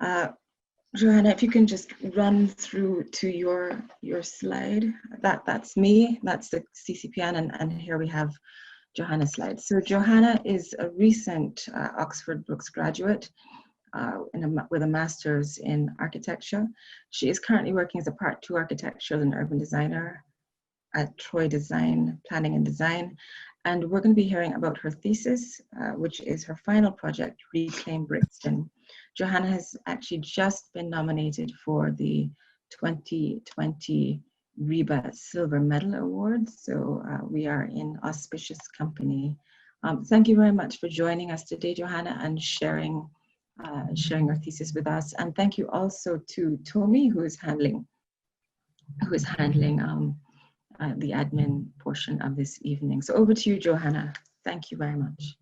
Johannah, if you can just run through to your slide. That's me, that's the CCPN, and here we have Johannah's slide. So Johannah is a recent Oxford Brookes graduate with a master's in architecture. She is currently working as a Part 2 architectural and urban designer at Troy Design, Planning and Design. And we're going to be hearing about her thesis, which is her final project, Reclaim Brixton. Johannah has actually just been nominated for the 2020 RIBA Silver Medal Award. So we are in auspicious company. Thank you very much for joining us today, Johannah, and sharing her thesis with us. And thank you also to Tomi, who is handling the admin portion of this evening. So over to you, Johannah. Thank you very much.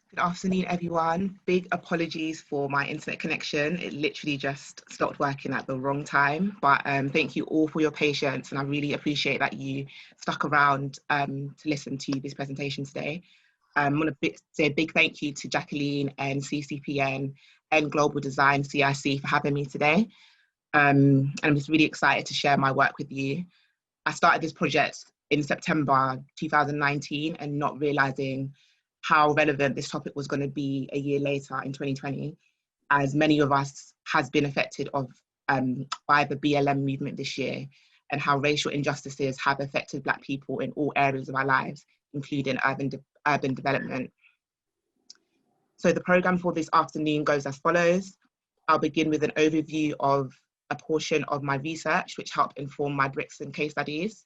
Good afternoon, everyone. Big apologies for my internet connection. It literally just stopped working at the wrong time, but thank you all for your patience, and I really appreciate that you stuck around to listen to this presentation today. I want to say a big thank you to Jacqueline and CCPN and Global Design CIC for having me today. And I'm just really excited to share my work with you. I started this project in September 2019 and not realizing how relevant this topic was going to be a year later in 2020, as many of us has been affected by the BLM movement this year, and how racial injustices have affected Black people in all areas of our lives, including urban development. So the programme for this afternoon goes as follows. I'll begin with an overview of a portion of my research, which helped inform my Brixton case studies,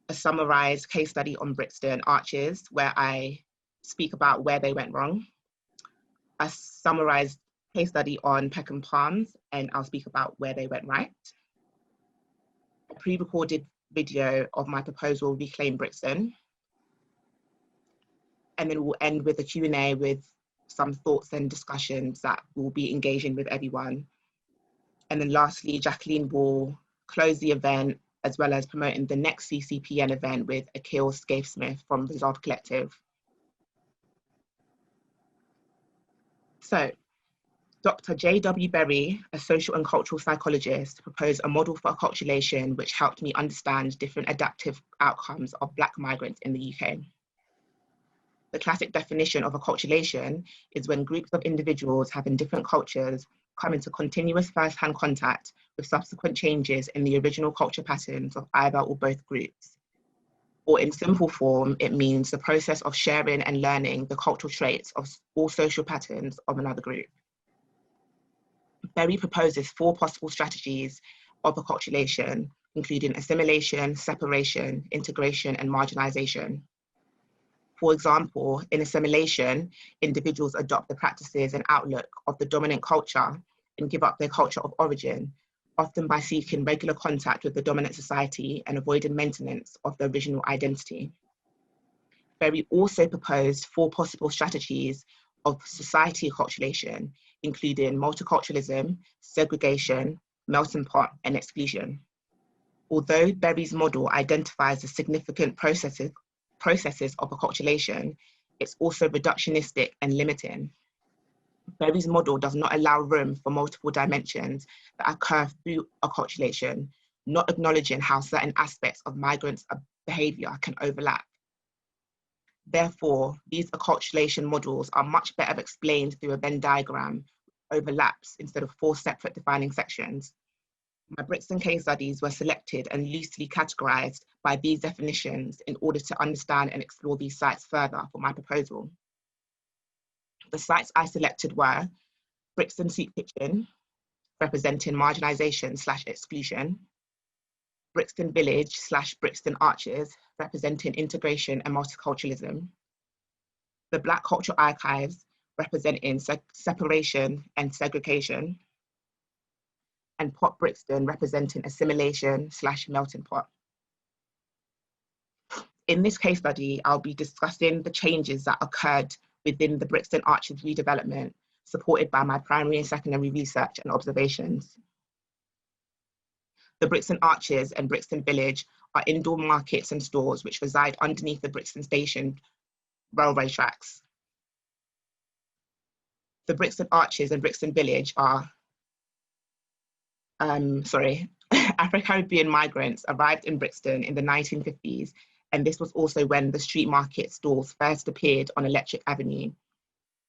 a summarised case study on Brixton arches, where I speak about where they went wrong, a summarised case study on Peckham Palms, and I'll speak about where they went right, a pre-recorded video of my proposal, Reclaim Brixton, and then we'll end with a Q&A with some thoughts and discussions that we'll be engaging with everyone. And then lastly, Jacqueline will close the event, as well as promoting the next CCPN event with Akil Scaife-Smith from Resolve Collective. So, Dr. J.W. Berry, a social and cultural psychologist, proposed a model for acculturation which helped me understand different adaptive outcomes of Black migrants in the UK. The classic definition of acculturation is when groups of individuals having different cultures come into continuous first-hand contact with subsequent changes in the original culture patterns of either or both groups. Or in simple form, it means the process of sharing and learning the cultural traits of all social patterns of another group. Berry proposes 4 possible strategies of acculturation, including assimilation, separation, integration, and marginalization. For example, in assimilation, individuals adopt the practices and outlook of the dominant culture and give up their culture of origin, often by seeking regular contact with the dominant society and avoiding maintenance of the original identity. Berry also proposed 4 possible strategies of society acculturation, including multiculturalism, segregation, melting pot, and exclusion. Although Berry's model identifies the significant processes of acculturation, it's also reductionistic and limiting. Berry's model does not allow room for multiple dimensions that occur through acculturation, not acknowledging how certain aspects of migrants' behaviour can overlap. Therefore, these acculturation models are much better explained through a Venn diagram, overlaps instead of 4 separate defining sections. My Brixton case studies were selected and loosely categorised by these definitions in order to understand and explore these sites further for my proposal. The sites I selected were Brixton Soup Kitchen, representing marginalisation/exclusion, Brixton Village/Brixton Arches, representing integration and multiculturalism, the Black Cultural Archives, representing separation and segregation, and Pot Brixton, representing assimilation/melting pot. In this case study, I'll be discussing the changes that occurred within the Brixton Arches redevelopment, supported by my primary and secondary research and observations. The Brixton Arches and Brixton Village are indoor markets and stores which reside underneath the Brixton Station railway tracks. The Brixton Arches and Brixton Village are, Afro-Caribbean migrants arrived in Brixton in the 1950s, and this was also when the street market stalls first appeared on Electric Avenue.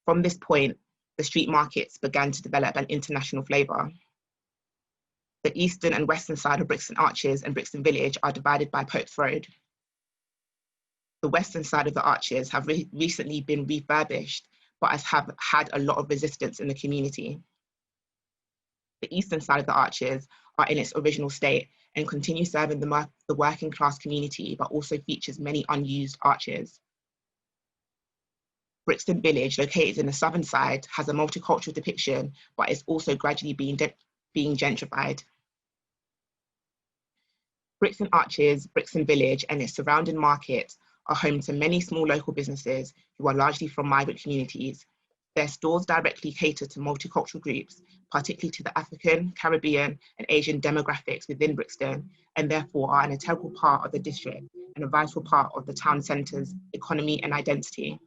From this point, the street markets began to develop an international flavour. The eastern and western side of Brixton Arches and Brixton Village are divided by Pope's Road. The western side of the Arches have recently been refurbished, but have had a lot of resistance in the community. The eastern side of the Arches are in its original state and continue serving the working class community, but also features many unused arches. Brixton Village, located in the southern side, has a multicultural depiction, but is also gradually being gentrified. Brixton Arches, Brixton Village, and its surrounding markets are home to many small local businesses who are largely from migrant communities. Their stores directly cater to multicultural groups, particularly to the African, Caribbean, and Asian demographics within Brixton, and therefore are an integral part of the district and a vital part of the town centre's economy and identity.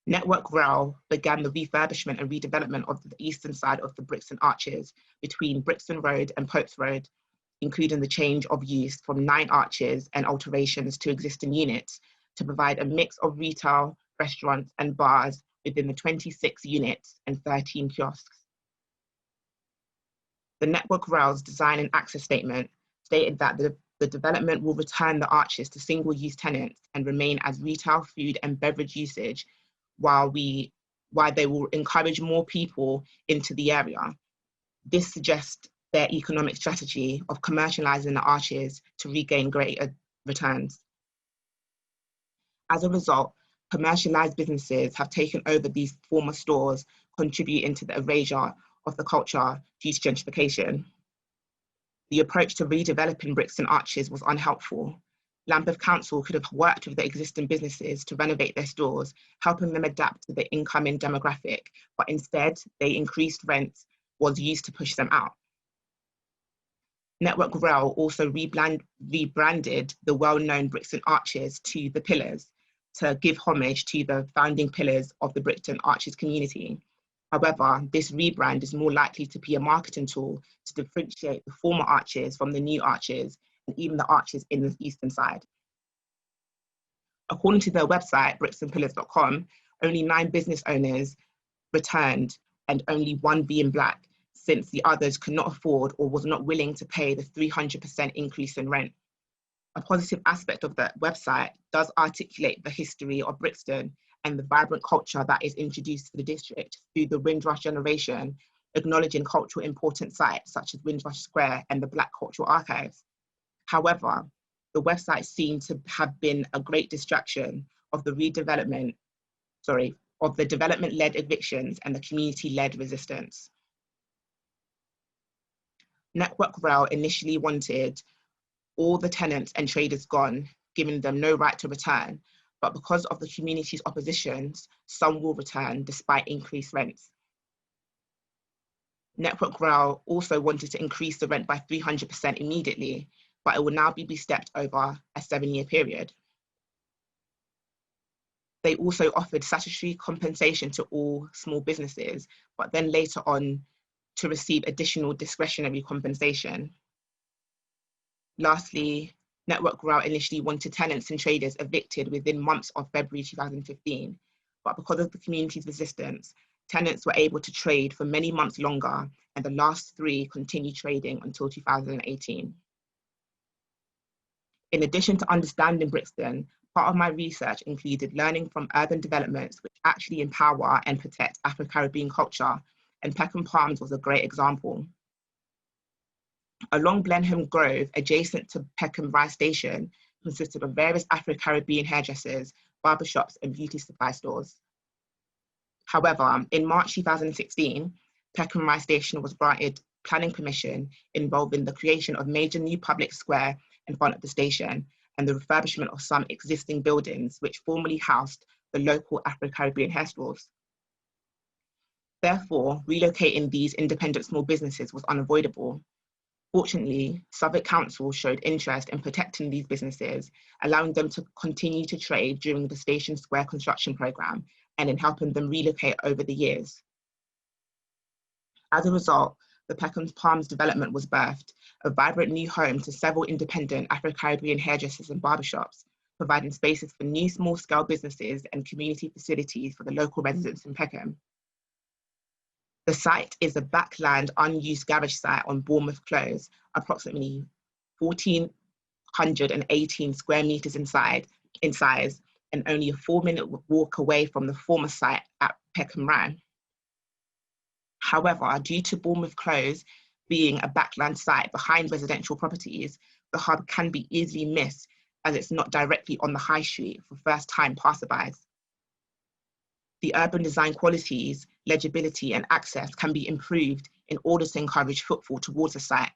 Network Rail began the refurbishment and redevelopment of the eastern side of the Brixton Arches between Brixton Road and Pope's Road, including the change of use from 9 arches and alterations to existing units to provide a mix of retail, restaurants, and bars within the 26 units and 13 kiosks. The Network Rail's design and access statement stated that the development will return the arches to single-use tenants and remain as retail, food, and beverage usage while they will encourage more people into the area. This suggests their economic strategy of commercializing the arches to regain greater returns. As a result, commercialized businesses have taken over these former stores, contributing to the erasure of the culture due to gentrification. The approach to redeveloping Brixton Arches was unhelpful. Lambeth Council could have worked with the existing businesses to renovate their stores, helping them adapt to the incoming demographic, but instead they increased rents was used to push them out. Network Rail also rebranded the well-known Brixton Arches to the Pillars to give homage to the founding pillars of the Brixton Arches community. However, this rebrand is more likely to be a marketing tool to differentiate the former arches from the new arches and even the arches in the eastern side. According to their website, brixtonpillars.com, only 9 business owners returned and only 1 being Black, since the others could not afford or was not willing to pay the 300% increase in rent. A positive aspect of the website does articulate the history of Brixton and the vibrant culture that is introduced to the district through the Windrush generation, acknowledging cultural important sites such as Windrush Square and the Black Cultural Archives. However, the website seemed to have been a great distraction of the development-led evictions and the community-led resistance. Network Rail initially wanted all the tenants and traders gone, giving them no right to return, but because of the community's oppositions, some will return despite increased rents. Network Rail also wanted to increase the rent by 300% immediately, but it will now be stepped over a 7-year period. They also offered statutory compensation to all small businesses, but then later on to receive additional discretionary compensation. Lastly, Network Rail initially wanted tenants and traders evicted within months of February 2015, but because of the community's resistance, tenants were able to trade for many months longer, and the last 3 continued trading until 2018. In addition to understanding Brixton, part of my research included learning from urban developments which actually empower and protect Afro-Caribbean culture, and Peckham Palms was a great example. Along Blenheim Grove, adjacent to Peckham Rise Station, consisted of various Afro-Caribbean hairdressers, barbershops, and beauty supply stores. However, in March 2016, Peckham Rise Station was granted planning permission involving the creation of major new public square in front of the station and the refurbishment of some existing buildings which formerly housed the local Afro-Caribbean hair stores. Therefore, relocating these independent small businesses was unavoidable. Fortunately, Southwark Council showed interest in protecting these businesses, allowing them to continue to trade during the Station Square construction programme and in helping them relocate over the years. As a result, the Peckham Palms development was birthed, a vibrant new home to several independent Afro-Caribbean hairdressers and barbershops, providing spaces for new small-scale businesses and community facilities for the local residents in Peckham. The site is a backland unused garage site on Bournemouth Close, approximately 1,418 square meters in size, and only a 4-minute walk away from the former site at Peckham Rye. However, due to Bournemouth Close being a backland site behind residential properties, the hub can be easily missed as it's not directly on the high street for first-time passerbys. The urban design qualities, legibility, and access can be improved in order to encourage footfall towards the site,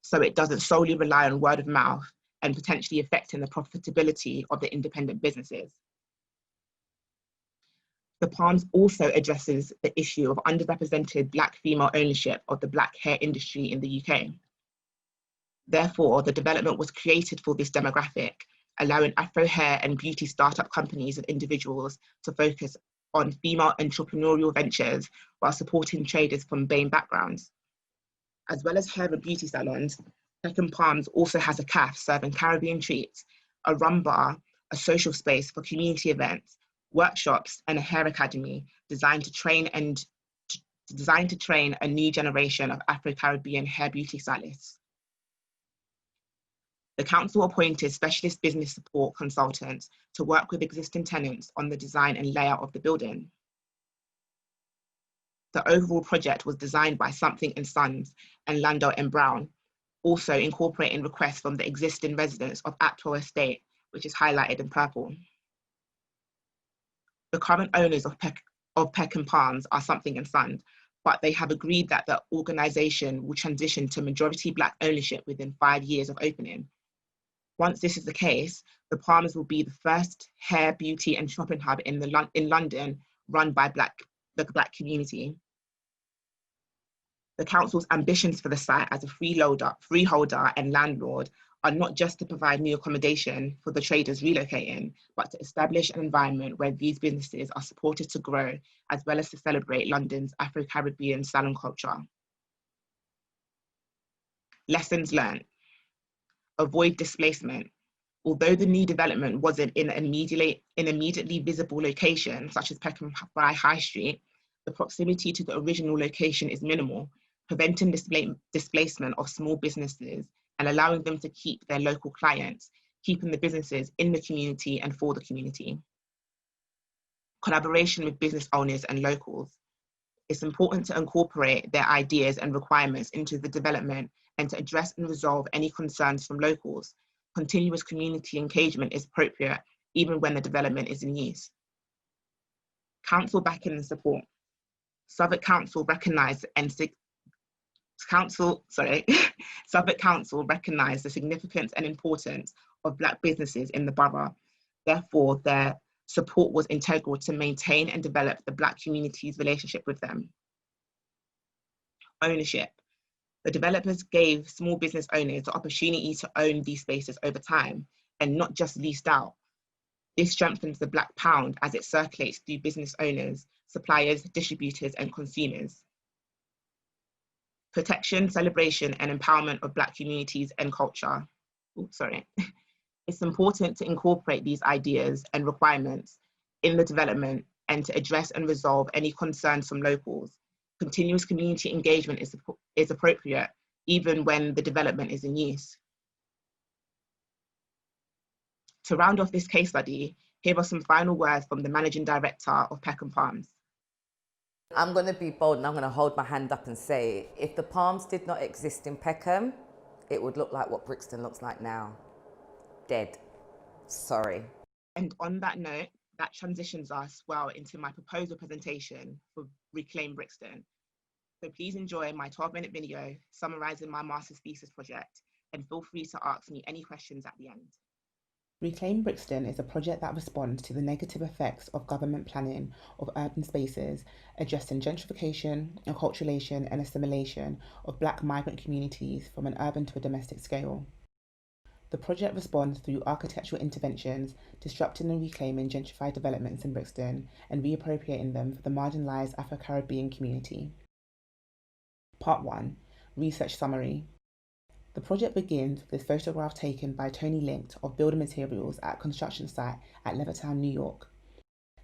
so it doesn't solely rely on word of mouth and potentially affecting the profitability of the independent businesses. The Palms also addresses the issue of underrepresented Black female ownership of the Black hair industry in the UK. Therefore, the development was created for this demographic, allowing Afro hair and beauty startup companies and individuals to focus on female entrepreneurial ventures while supporting traders from BAME backgrounds. As well as hair and beauty salons, Peckham Palms also has a cafe serving Caribbean treats, a rum bar, a social space for community events, workshops, and a hair academy designed to train a new generation of Afro-Caribbean hair beauty stylists. The council appointed specialist business support consultants to work with existing tenants on the design and layout of the building. The overall project was designed by Something and Sons and Landau and Brown, also incorporating requests from the existing residents of Actor Estate, which is highlighted in purple. The current owners of Peckham Palms are Something and Sons, but they have agreed that the organisation will transition to majority Black ownership within 5 years of opening. Once this is the case, the Palms will be the first hair, beauty and shopping hub in London run by the Black community. The council's ambitions for the site as a freeholder and landlord are not just to provide new accommodation for the traders relocating, but to establish an environment where these businesses are supported to grow, as well as to celebrate London's Afro-Caribbean salon culture. Lessons learned. Avoid displacement. Although the new development wasn't in an immediately visible location, such as Peckham Rye High Street, the proximity to the original location is minimal, preventing displacement of small businesses and allowing them to keep their local clients, keeping the businesses in the community and for the community. Collaboration with business owners and locals. It's important to incorporate their ideas and requirements into the development and to address and resolve any concerns from locals. Continuous community engagement is appropriate even when the development is in use. Council backing and support. Southwark Council recognised the significance and importance of Black businesses in the borough. Therefore, their support was integral to maintain and develop the Black community's relationship with them. Ownership. The developers gave small business owners the opportunity to own these spaces over time and not just leased out. This strengthens the Black pound as it circulates through business owners, suppliers, distributors, and consumers. Protection, celebration, and empowerment of Black communities and culture. It's important to incorporate these ideas and requirements in the development and to address and resolve any concerns from locals. Continuous community engagement is appropriate even when the development is in use. To round off this case study, here are some final words from the Managing Director of Peckham Palms. I'm going to be bold and I'm going to hold my hand up and say, if the Palms did not exist in Peckham, it would look like what Brixton looks like now. Dead. Sorry. And on that note, that transitions us well into my proposal presentation for Reclaim Brixton. So please enjoy my 12-minute video summarising my master's thesis project, and feel free to ask me any questions at the end. Reclaim Brixton is a project that responds to the negative effects of government planning of urban spaces, addressing gentrification, acculturation and assimilation of Black migrant communities from an urban to a domestic scale. The project responds through architectural interventions, disrupting and reclaiming gentrified developments in Brixton and reappropriating them for the marginalised Afro-Caribbean community. Part 1. Research Summary. The project begins with a photograph taken by Tony Linked of building materials at a construction site at Levittown, New York.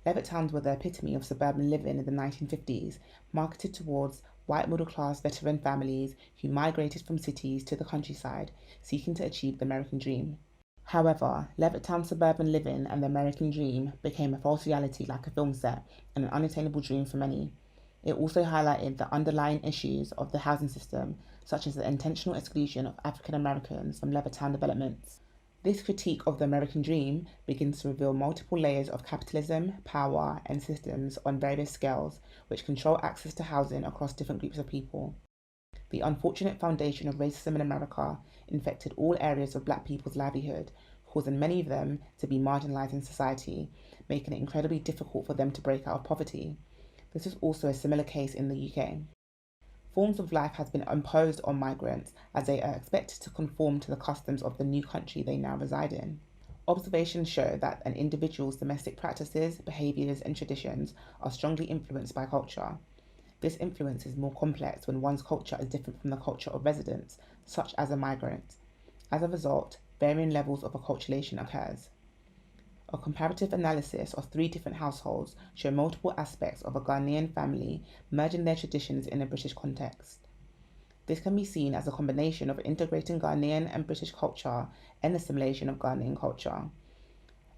Levittowns were the epitome of suburban living in the 1950s, marketed towards white middle-class veteran families who migrated from cities to the countryside, seeking to achieve the American dream. However, Levittown suburban living and the American dream became a false reality like a film set and an unattainable dream for many. It also highlighted the underlying issues of the housing system, such as the intentional exclusion of African Americans from Levittown developments. This critique of the American dream begins to reveal multiple layers of capitalism, power, and systems on various scales, which control access to housing across different groups of people. The unfortunate foundation of racism in America infected all areas of Black people's livelihood, causing many of them to be marginalised in society, making it incredibly difficult for them to break out of poverty. This is also a similar case in the UK. Forms of life has been imposed on migrants as they are expected to conform to the customs of the new country they now reside in. Observations show that an individual's domestic practices, behaviours and traditions are strongly influenced by culture. This influence is more complex when one's culture is different from the culture of residents, such as a migrant. As a result, varying levels of acculturation occurs. A comparative analysis of 3 different households show multiple aspects of a Ghanaian family merging their traditions in a British context. This can be seen as a combination of integrating Ghanaian and British culture and assimilation of Ghanaian culture.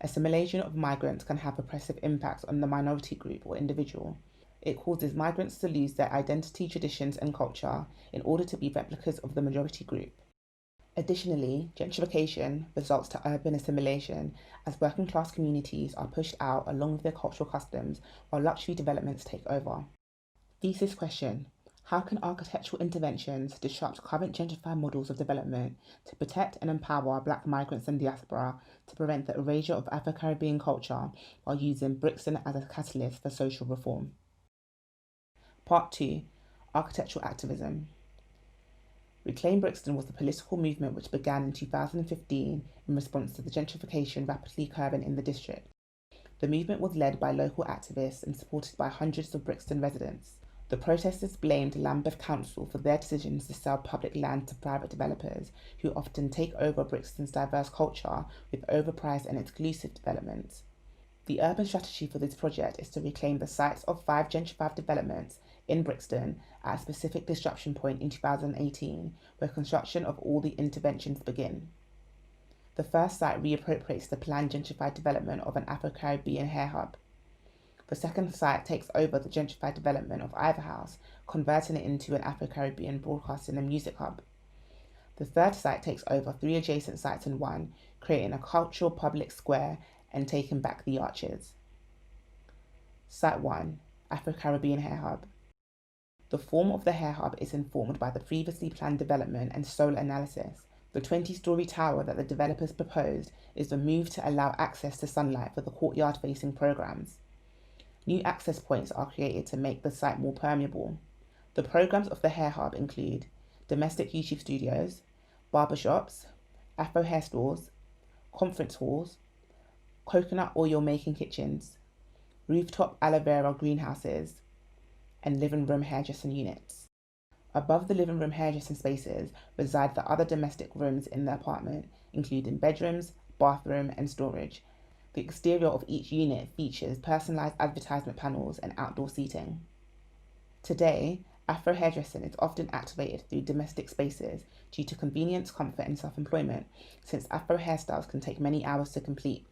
Assimilation of migrants can have oppressive impacts on the minority group or individual. It causes migrants to lose their identity, traditions and culture in order to be replicas of the majority group. Additionally, gentrification results to urban assimilation as working class communities are pushed out along with their cultural customs while luxury developments take over. Thesis question: how can architectural interventions disrupt current gentrified models of development to protect and empower Black migrants and diaspora to prevent the erasure of Afro-Caribbean culture while using Brixton as a catalyst for social reform? Part 2. Architectural Activism. Reclaim Brixton was the political movement which began in 2015 in response to the gentrification rapidly occurring in the district. The movement was led by local activists and supported by hundreds of Brixton residents. The protesters blamed Lambeth Council for their decisions to sell public land to private developers who often take over Brixton's diverse culture with overpriced and exclusive developments. The urban strategy for this project is to reclaim the sites of 5 gentrified developments in Brixton at a specific disruption point in 2018, where construction of all the interventions begin. The first site reappropriates the planned gentrified development of an Afro-Caribbean hair hub. The second site takes over the gentrified development of Ivor House, converting it into an Afro-Caribbean broadcasting and music hub. The third site takes over 3 adjacent sites in one, creating a cultural public square and taking back the arches. Site 1, Afro-Caribbean Hair Hub. The form of the hair hub is informed by the previously planned development and solar analysis. The 20-story tower that the developers proposed is removed to allow access to sunlight for the courtyard-facing programs. New access points are created to make the site more permeable. The programs of the hair hub include domestic YouTube studios, barbershops, Afro hair stores, conference halls, coconut oil making kitchens, rooftop aloe vera greenhouses, and living room hairdressing units. Above the living room hairdressing spaces reside the other domestic rooms in the apartment, including bedrooms, bathroom, and storage. The exterior of each unit features personalised advertisement panels and outdoor seating. Today, Afro hairdressing is often activated through domestic spaces due to convenience, comfort, and self-employment, since Afro hairstyles can take many hours to complete.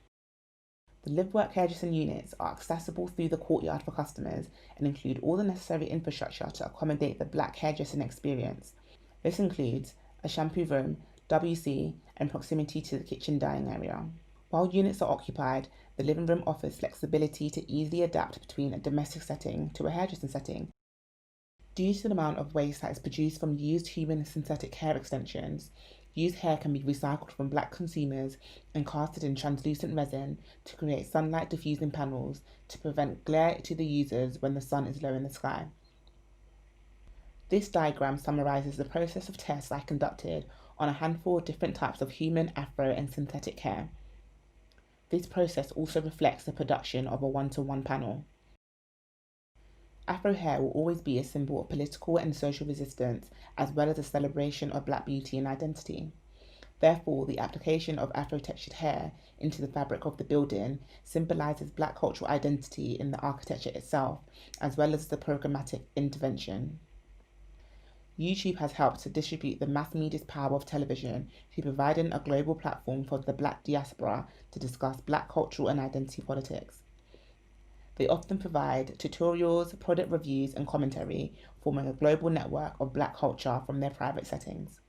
The live-work hairdressing units are accessible through the courtyard for customers and include all the necessary infrastructure to accommodate the Black hairdressing experience. This includes a shampoo room, WC, and proximity to the kitchen dining area. While units are occupied, the living room offers flexibility to easily adapt between a domestic setting to a hairdressing setting. Due to the amount of waste that is produced from used human and synthetic hair extensions, used hair can be recycled from Black consumers and casted in translucent resin to create sunlight diffusing panels to prevent glare to the users when the sun is low in the sky. This diagram summarises the process of tests I conducted on a handful of different types of human, Afro and synthetic hair. This process also reflects the production of a one-to-one panel. Afro hair will always be a symbol of political and social resistance, as well as a celebration of Black beauty and identity. Therefore, the application of Afro-textured hair into the fabric of the building symbolises Black cultural identity in the architecture itself, as well as the programmatic intervention. YouTube has helped to distribute the mass media's power of television through providing a global platform for the Black diaspora to discuss Black cultural and identity politics. They often provide tutorials, product reviews, and commentary, forming a global network of Black culture from their private settings.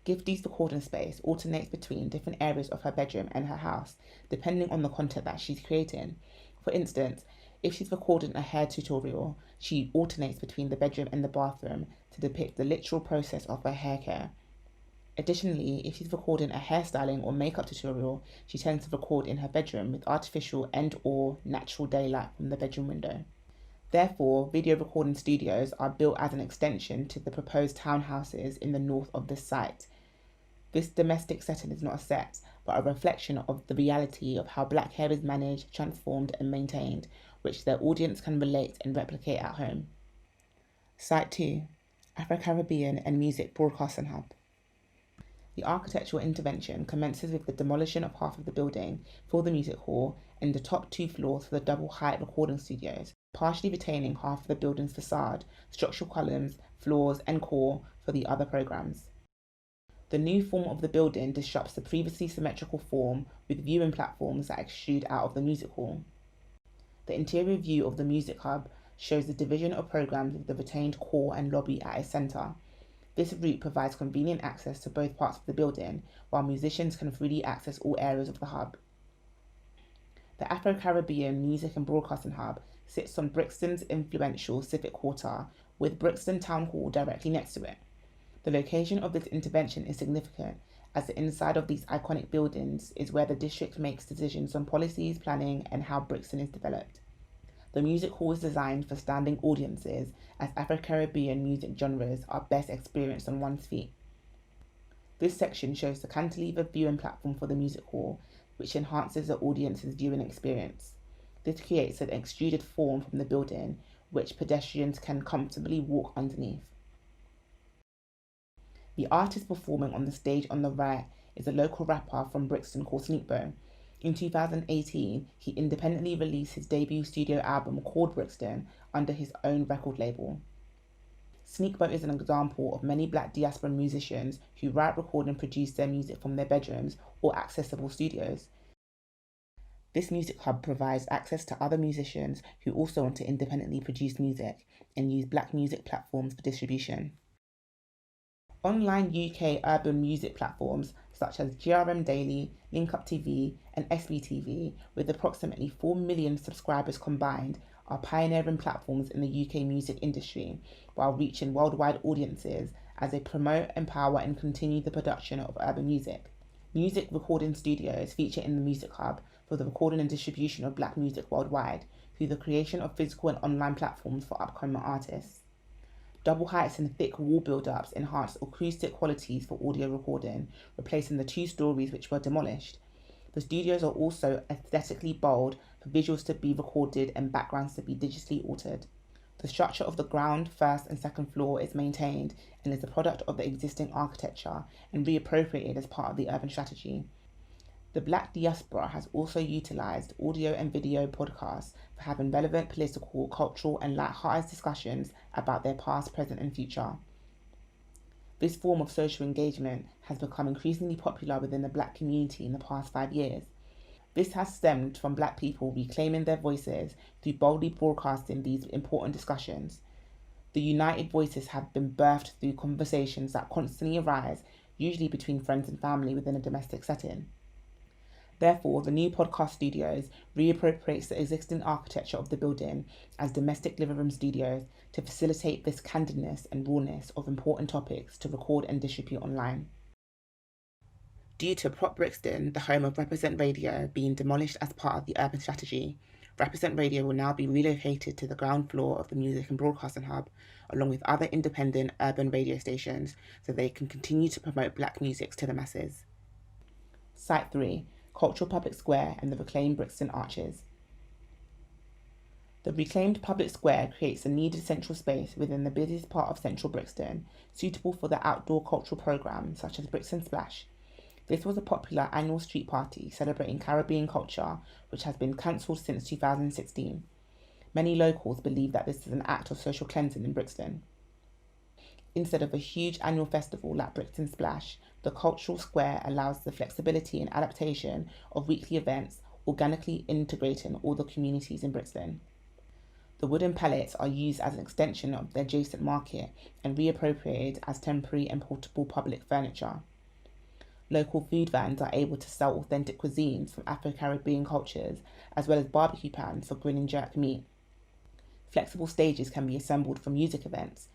Gifty's recording space alternates between different areas of her bedroom and her house, depending on the content that she's creating. For instance, if she's recording a hair tutorial, she alternates between the bedroom and the bathroom to depict the literal process of her hair care. Additionally, if she's recording a hairstyling or makeup tutorial, she tends to record in her bedroom with artificial and/or natural daylight from the bedroom window. Therefore, video recording studios are built as an extension to the proposed townhouses in the north of the site. This domestic setting is not a set, but a reflection of the reality of how Black hair is managed, transformed, and maintained, which their audience can relate and replicate at home. Site 2, Afro-Caribbean and Music Broadcasting Hub. The architectural intervention commences with the demolition of half of the building for the music hall and the top 2 floors for the double-height recording studios, partially retaining half of the building's facade, structural columns, floors, and core for the other programs. The new form of the building disrupts the previously symmetrical form with viewing platforms that extrude out of the music hall. The interior view of the music hub shows the division of programs with the retained core and lobby at its centre. This route provides convenient access to both parts of the building, while musicians can freely access all areas of the hub. The Afro-Caribbean Music and Broadcasting Hub sits on Brixton's influential civic quarter, with Brixton Town Hall directly next to it. The location of this intervention is significant, as the inside of these iconic buildings is where the district makes decisions on policies, planning, and how Brixton is developed. The music hall is designed for standing audiences, as Afro-Caribbean music genres are best experienced on one's feet. This section shows the cantilever viewing platform for the music hall, which enhances the audience's viewing experience. This creates an extruded form from the building, which pedestrians can comfortably walk underneath. The artist performing on the stage on the right is a local rapper from Brixton called Sneakbo. In 2018, he independently released his debut studio album called Brixton under his own record label. Sneakbo is an example of many Black diaspora musicians who write, record and produce their music from their bedrooms or accessible studios. This music hub provides access to other musicians who also want to independently produce music and use Black music platforms for distribution. Online UK urban music platforms such as GRM Daily, Link Up TV and SBTV, with approximately 4 million subscribers combined, are pioneering platforms in the UK music industry while reaching worldwide audiences as they promote, empower and continue the production of urban music. Music recording studios feature in the Music Hub for the recording and distribution of Black music worldwide through the creation of physical and online platforms for upcoming artists. Double heights and thick wall build-ups enhance acoustic qualities for audio recording, replacing the 2 stories which were demolished. The studios are also aesthetically bold for visuals to be recorded and backgrounds to be digitally altered. The structure of the ground, first and second floor is maintained and is a product of the existing architecture and reappropriated as part of the urban strategy. The Black diaspora has also utilised audio and video podcasts for having relevant political, cultural and light-hearted discussions about their past, present and future. This form of social engagement has become increasingly popular within the Black community in the past 5 years. This has stemmed from Black people reclaiming their voices through boldly broadcasting these important discussions. The united voices have been birthed through conversations that constantly arise, usually between friends and family within a domestic setting. Therefore, the new podcast studios reappropriates the existing architecture of the building as domestic living room studios to facilitate this candidness and rawness of important topics to record and distribute online. Due to Prop Brixton, the home of Represent Radio, being demolished as part of the urban strategy, Represent Radio will now be relocated to the ground floor of the Music and Broadcasting Hub, along with other independent urban radio stations, so they can continue to promote Black music to the masses. Site 3, Cultural Public Square and the Reclaim Brixton Arches. The reclaimed public square creates a needed central space within the busiest part of central Brixton, suitable for the outdoor cultural programmes such as Brixton Splash. This was a popular annual street party celebrating Caribbean culture, which has been cancelled since 2016. Many locals believe that this is an act of social cleansing in Brixton. Instead of a huge annual festival like Brixton Splash, the cultural square allows the flexibility and adaptation of weekly events, organically integrating all the communities in Brixton. The wooden pallets are used as an extension of the adjacent market and reappropriated as temporary and portable public furniture. Local food vans are able to sell authentic cuisines from Afro-Caribbean cultures, as well as barbecue pans for grilling jerk meat. Flexible stages can be assembled for music events.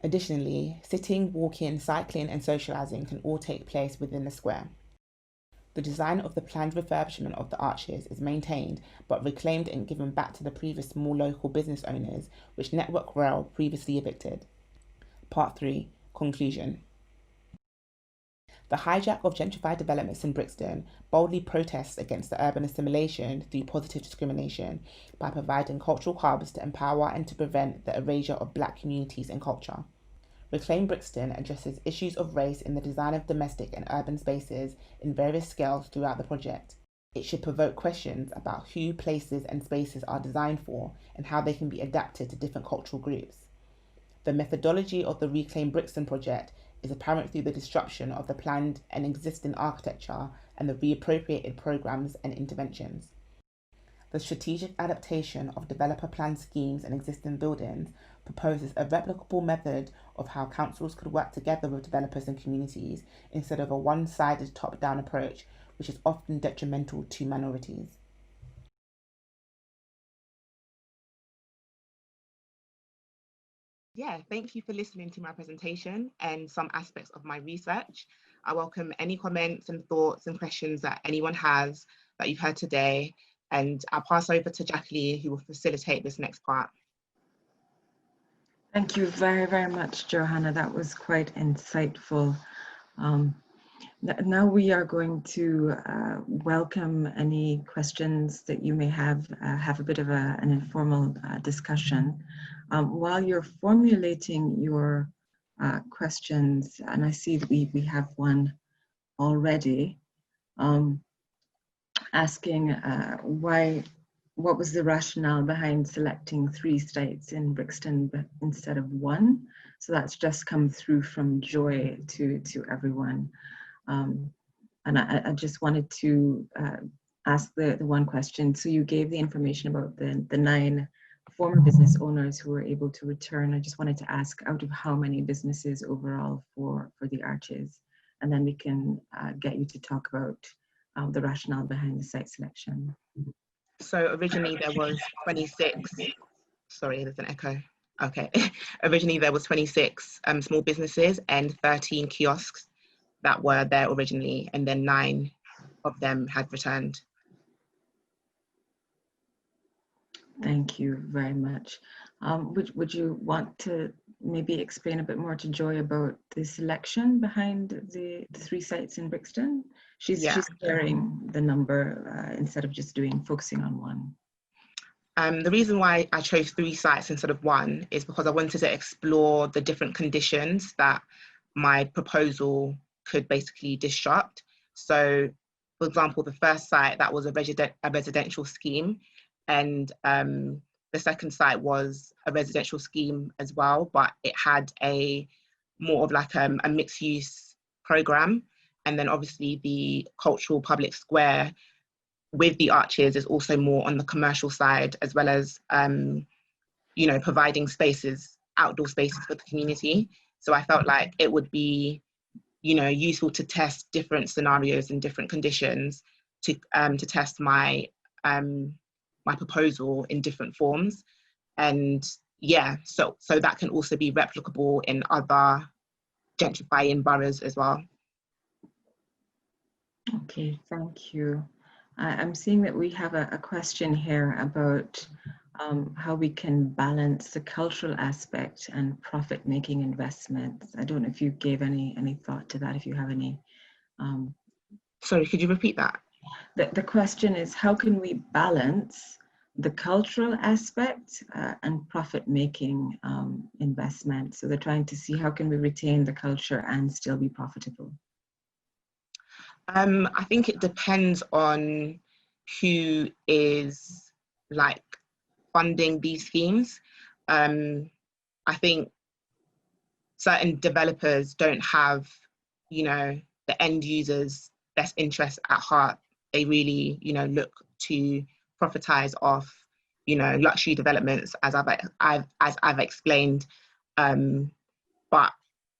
Additionally, sitting, walking, cycling and socialising can all take place within the square. The design of the planned refurbishment of the arches is maintained but reclaimed and given back to the previous small local business owners, which Network Rail previously evicted. Part 3. Conclusion. The hijack of gentrified developments in Brixton boldly protests against the urban assimilation through positive discrimination by providing cultural hubs to empower and to prevent the erasure of Black communities and culture. Reclaim Brixton addresses issues of race in the design of domestic and urban spaces in various scales throughout the project. It should provoke questions about who places and spaces are designed for and how they can be adapted to different cultural groups. The methodology of the Reclaim Brixton project is apparent through the disruption of the planned and existing architecture and the reappropriated programs and interventions. The strategic adaptation of developer-planned schemes and existing buildings proposes a replicable method of how councils could work together with developers and communities instead of a one-sided top-down approach, which is often detrimental to minorities. Yeah, thank you for listening to my presentation and some aspects of my research. I welcome any comments and thoughts and questions that anyone has that you've heard today, and I'll pass over to Jacqueline, who will facilitate this next part. Thank you very, very much, Johannah. That was quite insightful. Now we are going to welcome any questions that you may have a bit of an informal discussion. While you're formulating your questions, and I see that we have one already, asking what was the rationale behind selecting 3 sites in Brixton instead of 1? So that's just come through from Joy to everyone. And I just wanted to ask the one question. So you gave the information about the 9 former business owners who were able to return. I just wanted to ask, out of how many businesses overall for the arches? And then we can get you to talk about the rationale behind the site selection. So originally there was 26, sorry, there's an echo. Okay, originally there was 26 small businesses and 13 kiosks that were there originally, and then 9 of them had returned. Thank you very much. Would you want to maybe explain a bit more to Joy about the selection behind the 3 sites in Brixton? She's sharing the number instead of just focusing on 1. The reason why I chose 3 sites instead of 1 is because I wanted to explore the different conditions that my proposal could basically disrupt. So, for example, the first site, that was a residential scheme, and the second site was a residential scheme as well, but it had more of like a mixed use program. And then obviously the cultural public square with the arches is also more on the commercial side, as well as, providing spaces, outdoor spaces for the community. So I felt like it would be, useful to test different scenarios and different conditions to test my my proposal in different forms. And yeah, so that can also be replicable in other gentrifying boroughs as well. Okay, thank you. I'm seeing that we have a question here about how we can balance the cultural aspect and profit-making investments. I don't know if you gave any thought to that, if you have any. Sorry, could you repeat that? The question is, how can we balance the cultural aspect and profit-making investments? So they're trying to see how can we retain the culture and still be profitable? I think it depends on who is like funding these schemes. I think certain developers don't have, you know, the end users' best interest at heart. They really, you know, look to profitize off, you know, luxury developments, as I've explained. But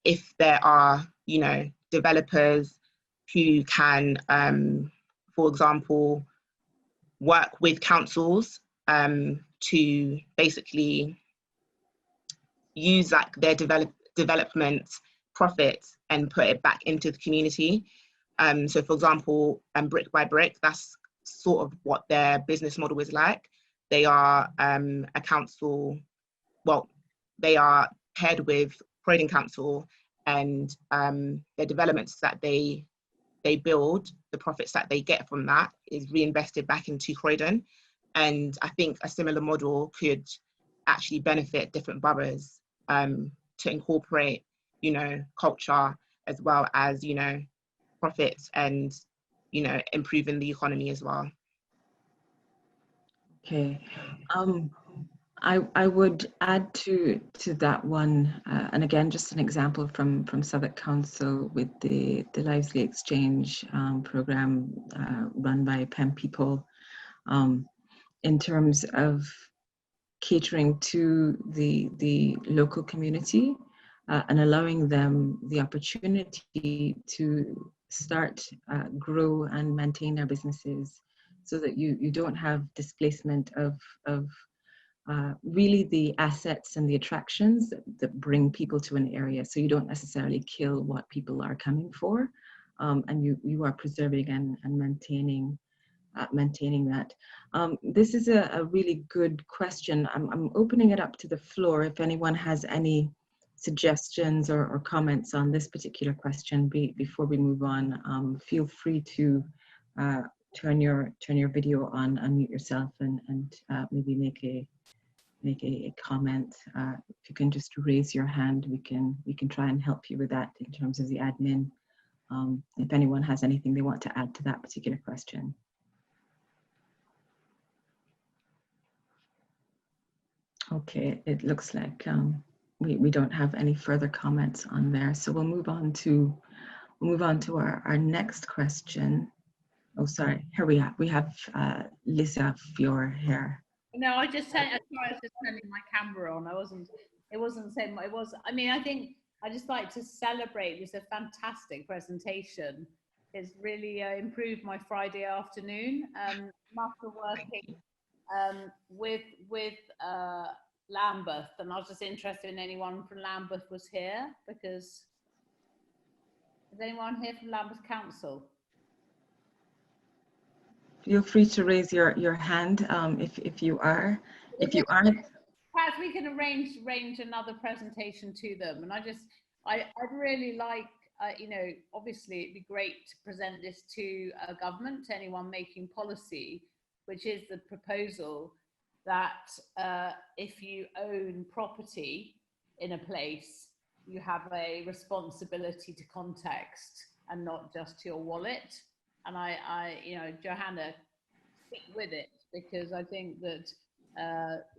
if there are, you know, developers who can, for example, work with councils to basically use like their development profits and put it back into the community. So for example, Brick by Brick, that's sort of what their business model is like. They are a council, well, they are paired with Croydon Council, and the developments that they build, the profits that they get from that is reinvested back into Croydon. And I think a similar model could actually benefit different boroughs to incorporate, you know, culture as well as, you know, profits and, you know, improving the economy as well. Okay. I would add to that one, and again, just an example from Southwark Council with the Lively Exchange program run by PEM people, in terms of catering to the local community and allowing them the opportunity to start, grow and maintain their businesses, so that you don't have displacement of really the assets and the attractions that bring people to an area. So you don't necessarily kill what people are coming for, and you are preserving and maintaining that. This is a really good question. I'm opening it up to the floor. If anyone has any suggestions or comments on this particular question before we move on, feel free to turn your video on, unmute yourself, and maybe make a comment. If you can just raise your hand, we can try and help you with that in terms of the admin. If anyone has anything they want to add to that particular question. Okay, it looks like we don't have any further comments on there, so we'll move on to our next question. Oh, sorry, here we have Lisa Fior here. No, I just said, sorry, I was just turning my camera on. It wasn't saying, it was, I mean, I think I just like to celebrate. It was a fantastic presentation. It's really improved my Friday afternoon. After working with Lambeth, and I was just interested in anyone from Lambeth was here, because is anyone here from Lambeth Council? Feel free to raise your hand if you are. If you aren't, perhaps we can arrange another presentation to them. And I'd really like, you know, obviously it'd be great to present this to government, to anyone making policy, which is the proposal that if you own property in a place, you have a responsibility to context and not just to your wallet. And I you know, Johannah, stick with it, because I think that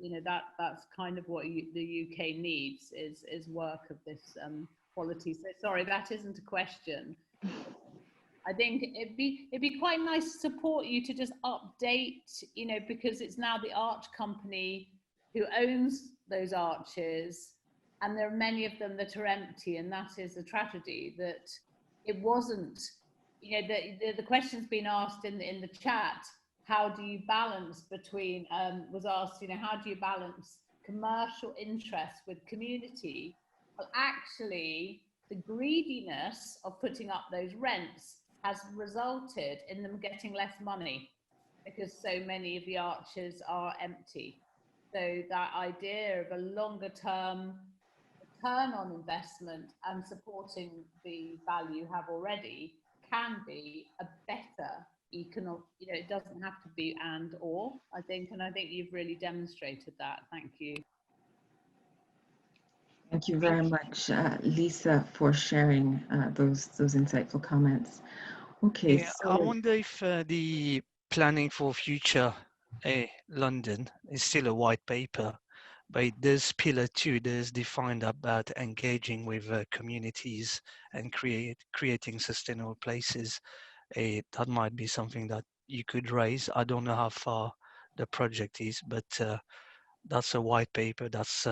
you know, that's kind of what the UK needs is work of this quality. So sorry, that isn't a question. I think it'd be quite nice to support you to just update, you know, because it's now the arch company who owns those arches, and there are many of them that are empty, and that is a tragedy. That it wasn't, you know, the question's been asked in the chat. How do you balance between, was asked, you know, how do you balance commercial interests with community? Well, actually, the greediness of putting up those rents has resulted in them getting less money. because so many of the arches are empty. So that idea of a longer term return on investment and supporting the value you have already can be a better economic, it doesn't have to be and or, I think, and I think you've really demonstrated that. Thank you. Thank you very much, Lisa, for sharing those insightful comments. Okay, Yeah, so I wonder if the planning for future London is still a white paper, but there's pillar 2, there's defined about engaging with communities and creating sustainable places. That might be something that you could raise. I don't know how far the project is, but that's a white paper that's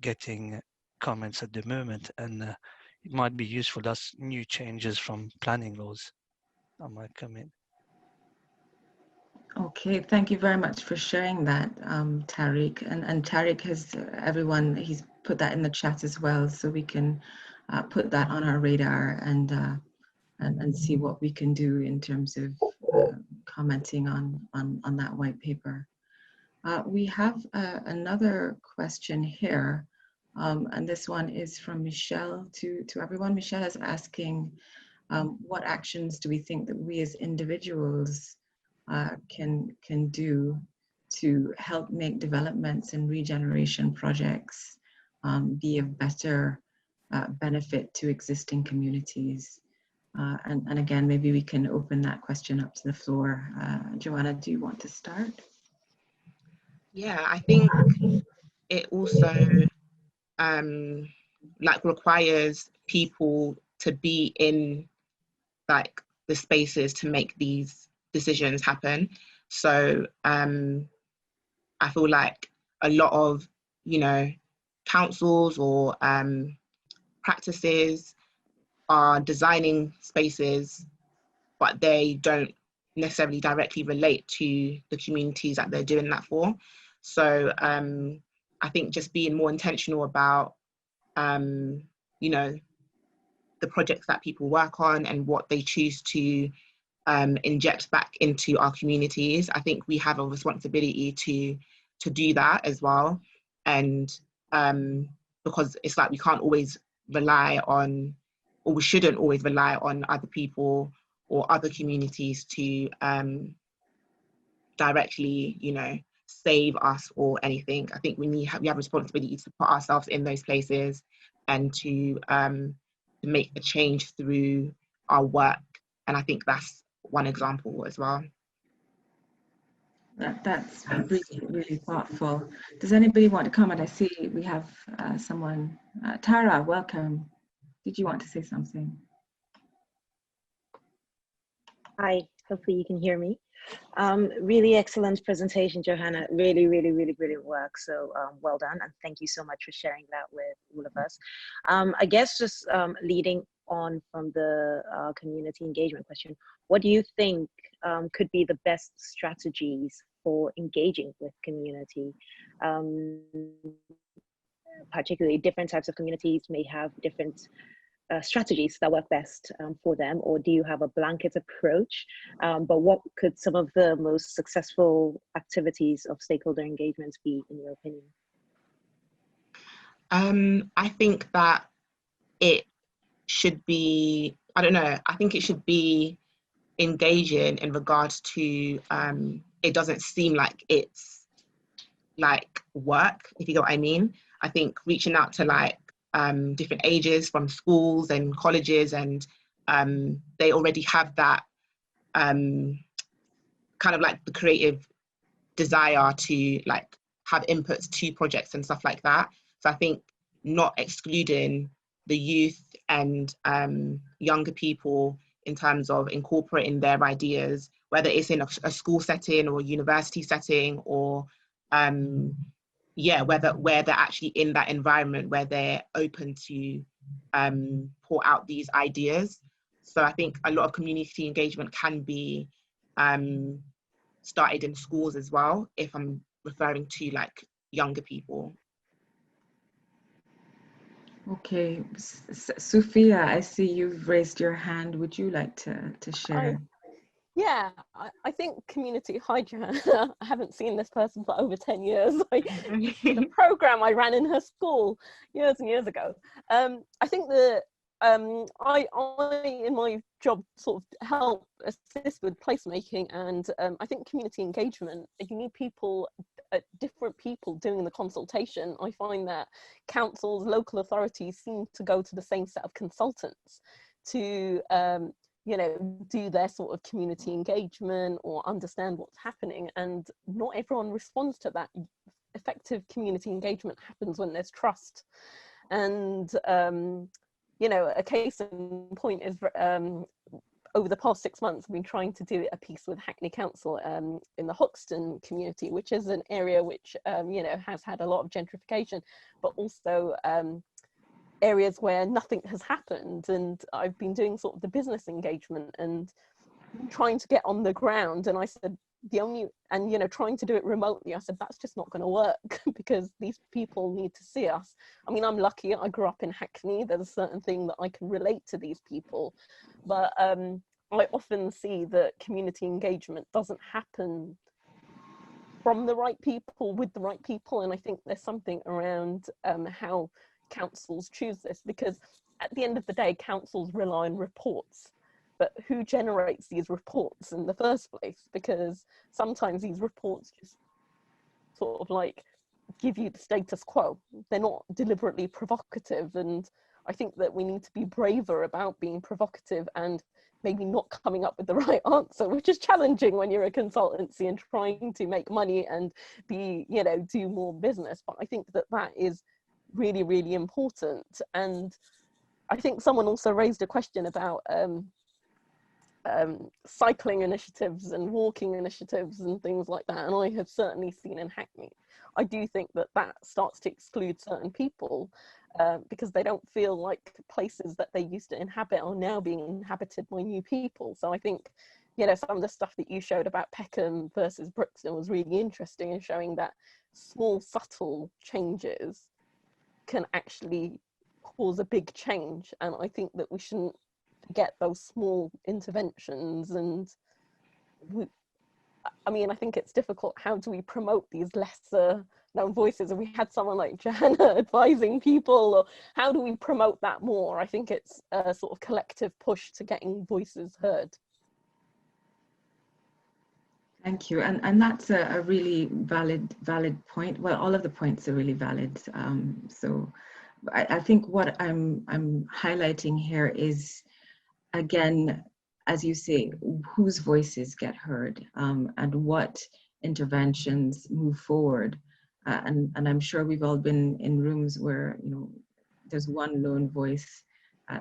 getting comments at the moment, and it might be useful. That's new changes from planning laws that might come in. okay, thank you very much for sharing that, Tariq. And Tariq has he's put that in the chat as well, so we can put that on our radar and see what we can do in terms of commenting on that white paper. We have another question here, and this one is from Michelle to everyone. Michelle is asking, what actions do we think that we as individuals can do to help make developments and regeneration projects be of better benefit to existing communities? And again, maybe we can open that question up to the floor. Joanna, do you want to start? Yeah, I think it also like requires people to be in like the spaces to make these decisions happen. So I feel like a lot of, councils or practices are designing spaces, but they don't necessarily directly relate to the communities that they're doing that for. So I think just being more intentional about, the projects that people work on and what they choose to inject back into our communities. I think we have a responsibility to do that as well. And because it's like we can't always rely on, or we shouldn't always rely on other people or other communities to directly, save us or anything. I think we have a responsibility to put ourselves in those places and to make a change through our work. And I think that's one example as well. That's really, really thoughtful. Does anybody want to comment? I see we have someone. Tara, welcome. Did you want to say something? Hi, hopefully you can hear me. Really excellent presentation, Johanna. Really, really, really brilliant work. So well done. And thank you so much for sharing that with all of us. I guess just leading on from the community engagement question, what do you think could be the best strategies for engaging with community? Particularly different types of communities may have different strategies that work best for them, or do you have a blanket approach? But what could some of the most successful activities of stakeholder engagements be, in your opinion? I think that it should be, I think it should be engaging in regards to, it doesn't seem like it's like work, if you get what I mean. I think reaching out to like different ages from schools and colleges, and they already have that kind of like the creative desire to like have inputs to projects and stuff like that. So I think not excluding the youth and younger people in terms of incorporating their ideas, whether it's in a school setting or a university setting, or where they're actually in that environment where they're open to pour out these ideas. So I think a lot of community engagement can be started in schools as well, if I'm referring to like younger people. Okay, Sophia, I see you've raised your hand. Would you like to share? Yeah, I think community, hi Johanna, I haven't seen this person for over 10 years. The program I ran in her school years and years ago. I think that I in my job sort of help assist with placemaking, and I think community engagement, you need people, different people doing the consultation. I find that councils, local authorities seem to go to the same set of consultants to you know, do their sort of community engagement or understand what's happening, and not everyone responds to that. Effective community engagement happens when there's trust. And you know, a case in point is over the past 6 months, I've been trying to do a piece with Hackney Council in the Hoxton community, which is an area which you know, has had a lot of gentrification, but also areas where nothing has happened. And I've been doing sort of the business engagement and trying to get on the ground, and I said you know, trying to do it remotely, I said that's just not going to work because these people need to see us. I mean, I'm lucky, I grew up in Hackney, there's a certain thing that I can relate to these people, but I often see that community engagement doesn't happen from the right people with the right people. And I think there's something around how councils choose this, because at the end of the day, councils rely on reports, but who generates these reports in the first place? Because sometimes these reports just sort of like give you the status quo. They're not deliberately provocative, and I think that we need to be braver about being provocative and maybe not coming up with the right answer, which is challenging when you're a consultancy and trying to make money and be, you know, do more business. But I think that that is really, really important. And I think someone also raised a question about cycling initiatives and walking initiatives and things like that, and I have certainly seen in Hackney, I do think that that starts to exclude certain people because they don't feel like places that they used to inhabit are now being inhabited by new people. So I think, you know, some of the stuff that you showed about Peckham versus Brixton was really interesting in showing that small subtle changes can actually cause a big change. And I think that we shouldn't forget those small interventions. And I mean, I think it's difficult. How do we promote these lesser known voices? And we had someone like Johannah advising people, or how do we promote that more? I think it's a sort of collective push to getting voices heard. Thank you, and that's a really valid point. Well, all of the points are really valid. So I think what I'm highlighting here is, again, as you say, whose voices get heard and what interventions move forward. And I'm sure we've all been in rooms where, you know, there's one lone voice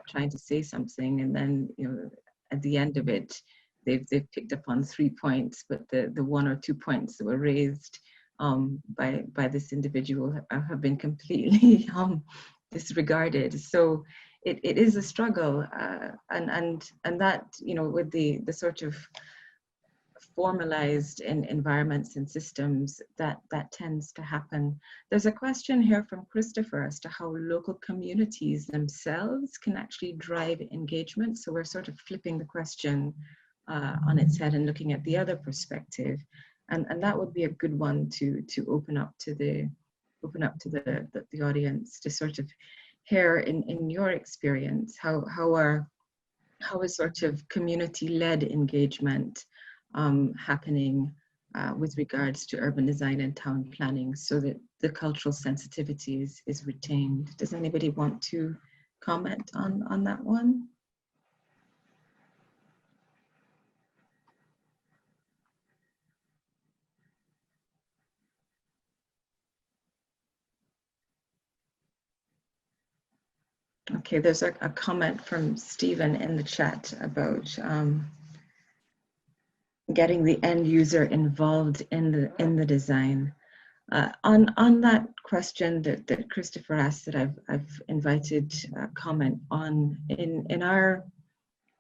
trying to say something, and then, you know, at the end of it, they've picked up on 3 points, but the 1 or 2 points that were raised by this individual have been completely disregarded. So it is a struggle, and that, you know, with the sort of formalized environments and systems that tends to happen. There's a question here from Christopher as to how local communities themselves can actually drive engagement. So we're sort of flipping the question on its head and looking at the other perspective, and that would be a good one to open up to the audience to sort of hear in your experience how is sort of community-led engagement happening with regards to urban design and town planning, so that the cultural sensitivity is retained. Does anybody want to comment on that one? Okay, there's a comment from Stephen in the chat about getting the end user involved in the design. On that question that Christopher asked, that I've invited comment on, in our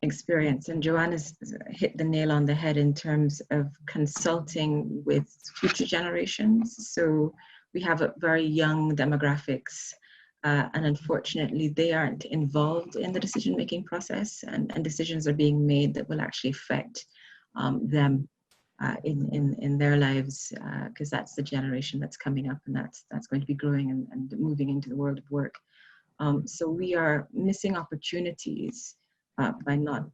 experience, and Joanna's hit the nail on the head in terms of consulting with future generations. So we have a very young demographics, and unfortunately they aren't involved in the decision-making process, and decisions are being made that will actually affect them in their lives, because that's the generation that's coming up, and that's going to be growing and moving into the world of work. So we are missing opportunities by not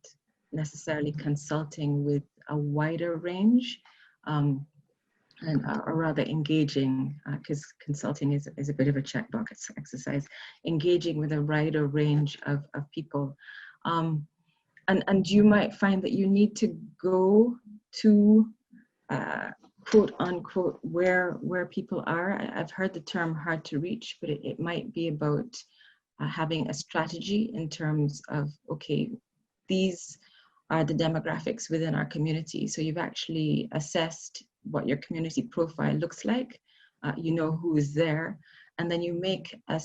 necessarily consulting with a wider range, or rather engaging, because consulting is a bit of a checkbox exercise, engaging with a wider range of people. And you might find that you need to go to quote unquote where people are. I've heard the term hard to reach, but it might be about having a strategy in terms of, okay, these are the demographics within our community. So you've actually assessed what your community profile looks like, you know who is there, and then you make a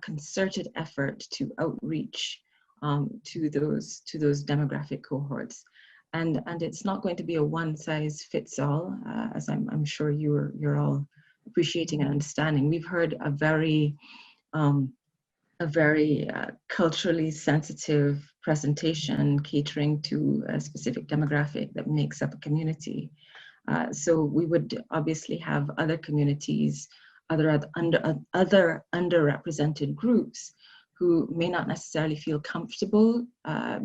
concerted effort to outreach to those demographic cohorts. And it's not going to be a one size fits all, as I'm sure you're all appreciating and understanding. We've heard a very culturally sensitive presentation catering to a specific demographic that makes up a community. So we would obviously have other communities, other underrepresented groups who may not necessarily feel comfortable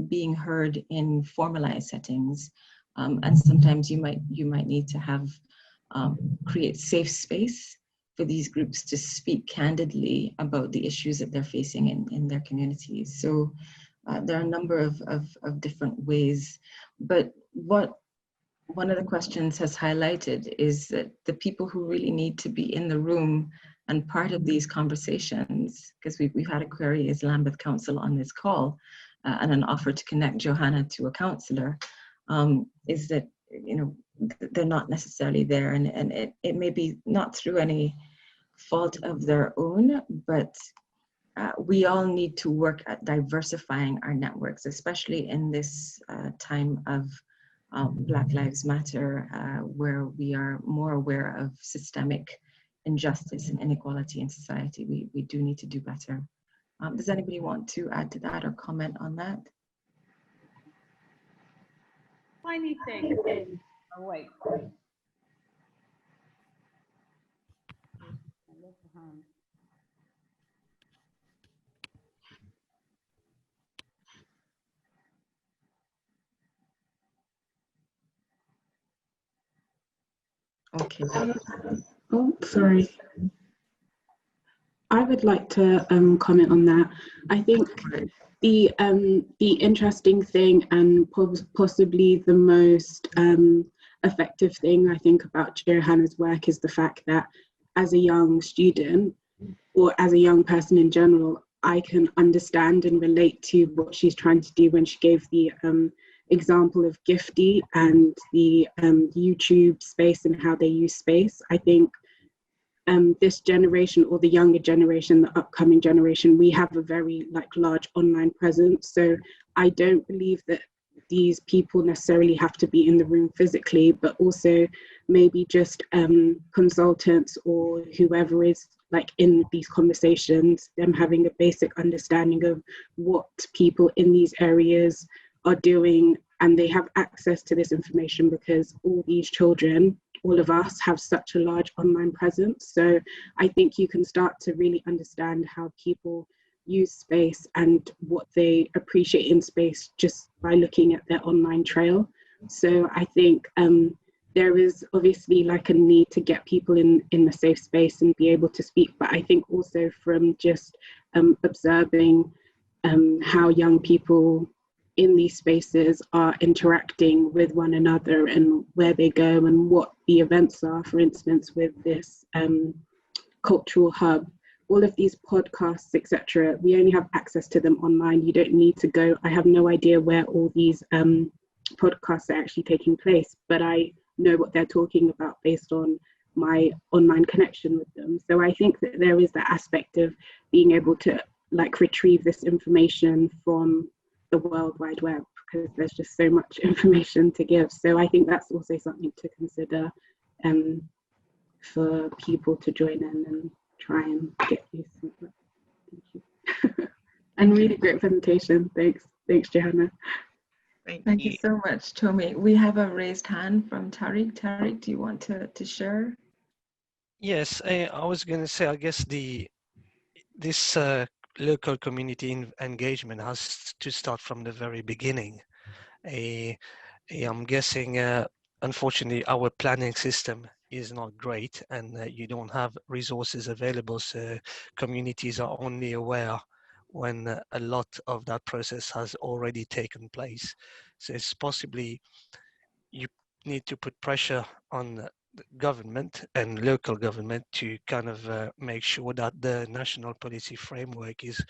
being heard in formalized settings, and sometimes you might need to have create safe space for these groups to speak candidly about the issues that they're facing in their communities. So there are a number of different ways, but what one of the questions has highlighted is that the people who really need to be in the room and part of these conversations, because we've had a query as Lambeth Council on this call, and an offer to connect Johannah to a counsellor, is that, you know, they're not necessarily there, and it may be not through any fault of their own, but we all need to work at diversifying our networks, especially in this time of Black Lives Matter, where we are more aware of systemic injustice and inequality in society. We do need to do better. Does anybody want to add to that or comment on that? Tiny thing. Oh, wait. Okay. Oh, sorry. I would like to comment on that. I think the interesting thing and possibly the most effective thing I think about Johannah's work is the fact that as a young student or as a young person in general, I can understand and relate to what she's trying to do when she gave the example of Gifty and the YouTube space and how they use space. I think this generation, or the younger generation, the upcoming generation, we have a very large online presence. So I don't believe that these people necessarily have to be in the room physically, but also maybe just consultants or whoever is in these conversations, them having a basic understanding of what people in these areas are doing, and they have access to this information because all these children, all of us, have such a large online presence. So I think you can start to really understand how people use space and what they appreciate in space just by looking at their online trail. So I think there is obviously a need to get people in the safe space and be able to speak, but I think also from just observing how young people in these spaces are interacting with one another and where they go and what the events are, for instance, with this cultural hub, all of these podcasts, etc. We only have access to them online. You don't need to go. I have no idea where all these podcasts are actually taking place, but I know what they're talking about based on my online connection with them. So I think that there is that aspect of being able to retrieve this information from the World Wide Web, because there's just so much information to give. So I think that's also something to consider for people to join in and try and get used to it. Thank you. And really great presentation. Thanks, Johannah. Thank you so much, Tomi. We have a raised hand from Tariq. Tariq, do you want to share? Yes, I was going to say, I guess this local community engagement has to start from the very beginning. I'm guessing, unfortunately, our planning system is not great, and you don't have resources available, so communities are only aware when a lot of that process has already taken place. So it's possibly you need to put pressure on the government and local government to kind of make sure that the national policy framework is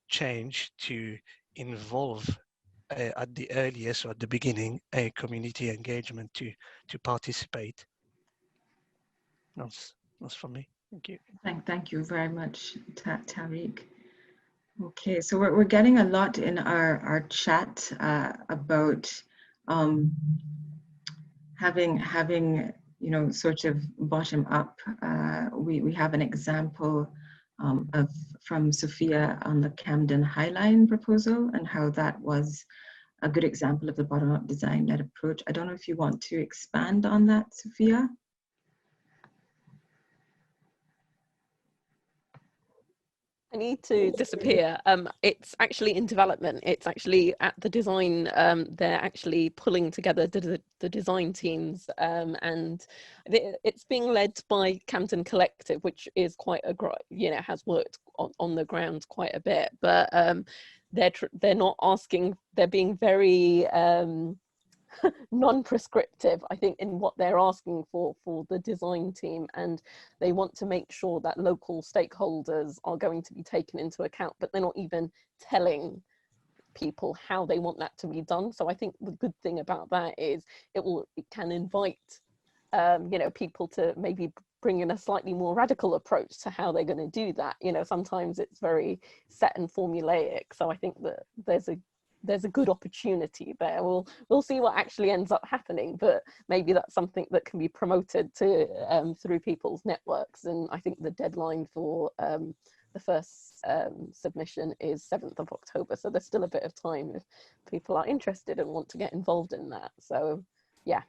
changed to involve at the earliest or at the beginning a community engagement to participate. That's from me. Thank you. Thank you very much, Tariq. Okay, so we're getting a lot in our chat about having you know, sort of bottom up. We have an example from Sophia on the Camden High Line proposal and how that was a good example of the bottom up design led approach. I don't know if you want to expand on that, Sophia. I need to disappear. It's actually in development. It's actually at the design. They're actually pulling together the design teams, and it's being led by Camden Collective, which is quite a, you know, has worked on the ground quite a bit. But they're not asking. They're being very non-prescriptive, I think, in what they're asking for the design team, and they want to make sure that local stakeholders are going to be taken into account, but they're not even telling people how they want that to be done. So I think the good thing about that is it can invite you know, people to maybe bring in a slightly more radical approach to how they're going to do that. You know, sometimes it's very set and formulaic, so I think that there's a good opportunity there. We'll see what actually ends up happening, but maybe that's something that can be promoted to through people's networks. And I think the deadline for the first submission is 7th of October, so there's still a bit of time if people are interested and want to get involved in that. So yeah.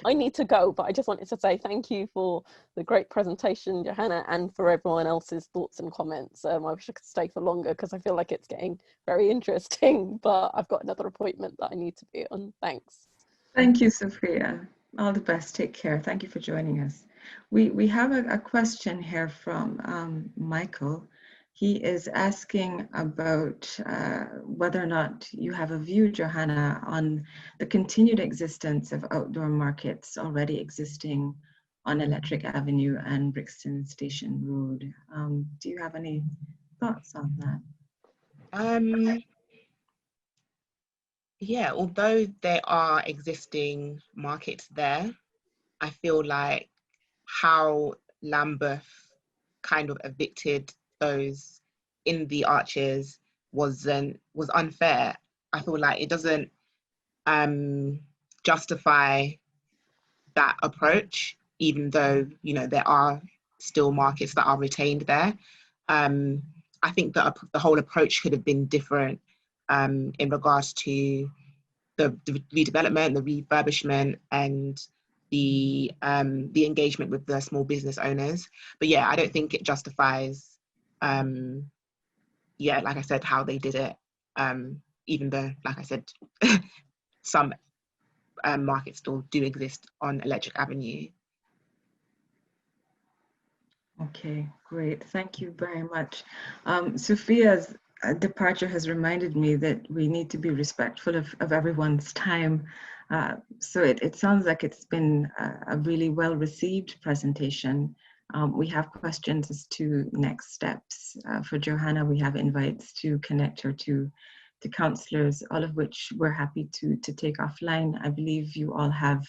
I need to go, but I just wanted to say thank you for the great presentation, Johannah, and for everyone else's thoughts and comments. I wish I could stay for longer because I feel like it's getting very interesting, but I've got another appointment that I need to be on. Thanks. Thank you, Sophia. All the best. Take care. Thank you for joining us. We have a question here from Michael. He is asking about whether or not you have a view, Johannah, on the continued existence of outdoor markets already existing on Electric Avenue and Brixton Station Road. Do you have any thoughts on that? Yeah, although there are existing markets there, I feel like how Lambeth kind of evicted those in the arches was unfair. I feel like it doesn't justify that approach, even though, you know, there are still markets that are retained there. I think that the whole approach could have been different in regards to the redevelopment, the refurbishment, and the engagement with the small business owners. But yeah, I don't think it justifies, yeah, like I said, how they did it, even though, like I said, some markets still do exist on Electric Avenue. Okay, great. Thank you very much. Sophia's departure has reminded me that we need to be respectful of everyone's time. So it sounds like it's been a really well-received presentation. We have questions as to next steps. For Johannah, we have invites to connect her to councillors, all of which we're happy to take offline. I believe you all have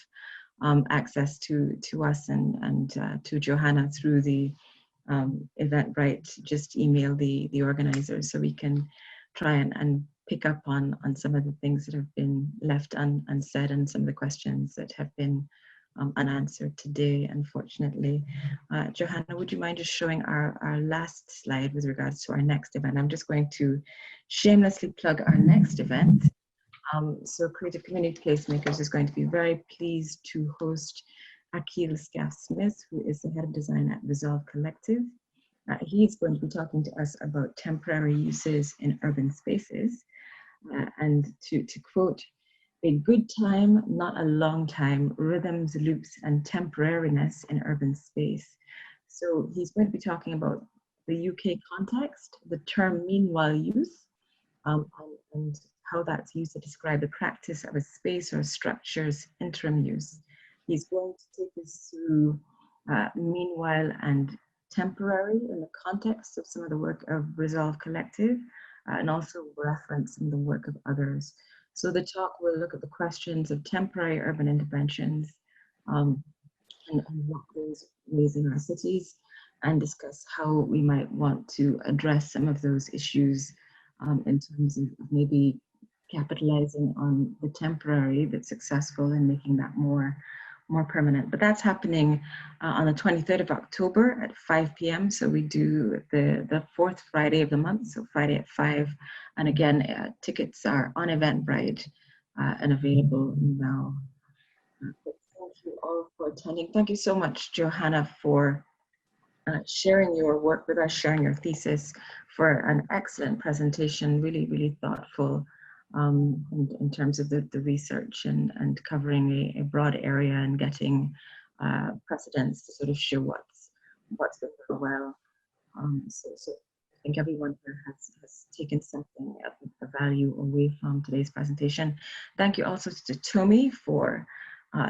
access to us and to Johannah through the Eventbrite. Just email the organizers so we can try and pick up on some of the things that have been left unsaid and some of the questions that have been unanswered today, unfortunately. Johannah, would you mind just showing our last slide with regards to our next event? I'm just going to shamelessly plug our next event. So Creative Community Placemakers is going to be very pleased to host Akil Scaff-Smith, who is the head of design at Resolve Collective. He's going to be talking to us about temporary uses in urban spaces. And to quote, "A good time, not a long time, rhythms, loops, and temporariness in urban space." So he's going to be talking about the UK context, the term meanwhile use, and how that's used to describe the practice of a space or a structure's interim use. He's going to take us through meanwhile and temporary in the context of some of the work of Resolve Collective, and also reference some of the work of others. So the talk will look at the questions of temporary urban interventions and what those raise in our cities, and discuss how we might want to address some of those issues in terms of maybe capitalizing on the temporary that's successful and making that more permanent. But that's happening on the 23rd of October at 5 p.m. So we do the fourth Friday of the month, so Friday at 5. And again, tickets are on Eventbrite and available now. Thank you all for attending. Thank you so much, Johannah, for sharing your work with us, sharing your thesis, for an excellent presentation, really, really thoughtful in terms of the research and covering a broad area and getting precedents to sort of show what's been done well. So I think everyone here has taken something of value away from today's presentation. Thank you also to Tomi for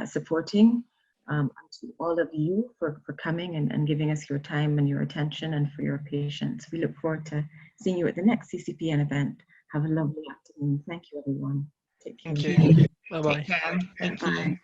supporting, and to all of you for coming and giving us your time and your attention and for your patience. We look forward to seeing you at the next CCPN event. Have a lovely afternoon. Thank you, everyone. Take care. Thank you. Bye-bye. Take care. Thank you.